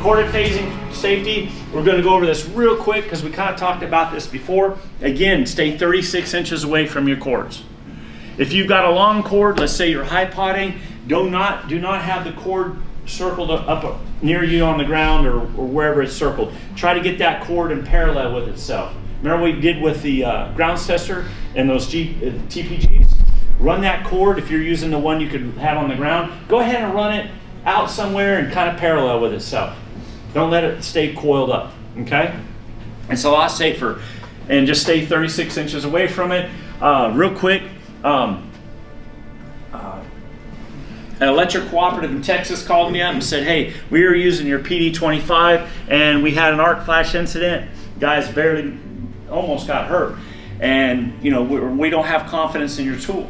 corded phasing safety, we're going to go over this real quick because we kind of talked about this before. Again, stay 36 inches away from your cords. If you've got a long cord, let's say you're high potting, do not have the cord circled up near you on the ground or wherever it's circled. Try to get that cord in parallel with itself. Remember what we did with the grounds tester and those TPGs? Run that cord, if you're using the one you could have on the ground, go ahead and run it out somewhere and kind of parallel with itself. Don't let it stay coiled up, okay? It's a lot safer. And just stay 36 inches away from it. Real quick, an electric cooperative in Texas called me up and said, hey, we were using your PD25 and we had an arc flash incident. Guys barely, almost got hurt. And you know, we don't have confidence in your tool.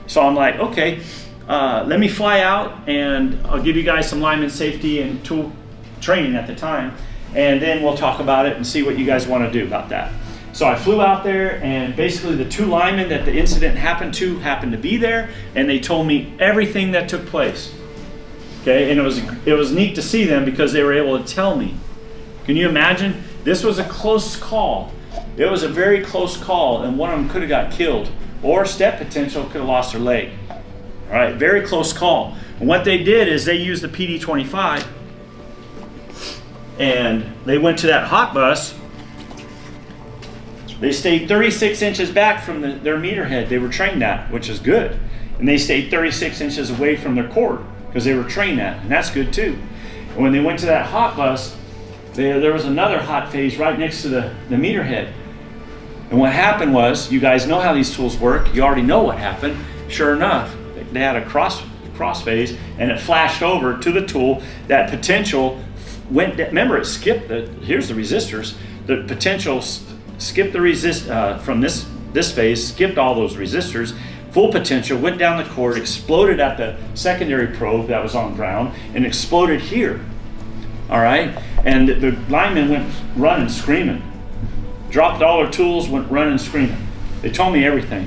So I'm like, okay, let me fly out and I'll give you guys some lineman safety and tool training at the time. And then we'll talk about it and see what you guys want to do about that. So I flew out there, and basically the two linemen that the incident happened to be there, and they told me everything that took place. Okay, and it was neat to see them because they were able to tell me. Can you imagine? This was a close call. It was a very close call, and one of them could have got killed, or step potential could have lost their leg. All right, very close call. And what they did is they used the PD25, and they went to that hot bus. They stayed 36 inches back from their meter head they were trained at, which is good. And they stayed 36 inches away from their cord because they were trained at, and that's good too. And when they went to that hot bus, there was another hot phase right next to the meter head. And what happened was, you guys know how these tools work, you already know what happened. Sure enough, they had a cross phase, and it flashed over to the tool. That potential went, remember it skipped, here's the resistors, the potential skipped the resist from this phase, skipped all those resistors, full potential, went down the cord, exploded at the secondary probe that was on ground, and exploded here. All right, and the linemen went running, screaming, dropped all their tools, went running, screaming. They told me everything.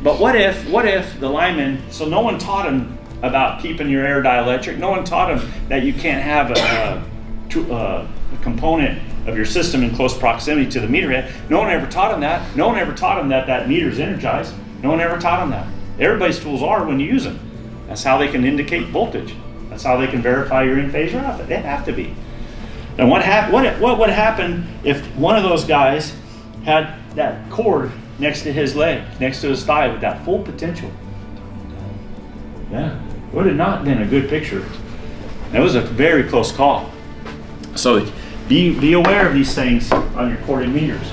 But what if the linemen? So no one taught them about keeping your air dielectric. No one taught them that you can't have a component of your system in close proximity to the meter head. No one ever taught them that. No one ever taught them that meter's energized. No one ever taught them that. Everybody's tools are when you use them. That's how they can indicate voltage. That's how they can verify you're in phase or not. They have to be. And what would happen if one of those guys had that cord next to his leg, next to his thigh with that full potential? Yeah, would have not been a good picture. That was a very close call. So be aware of these things on your corded meters.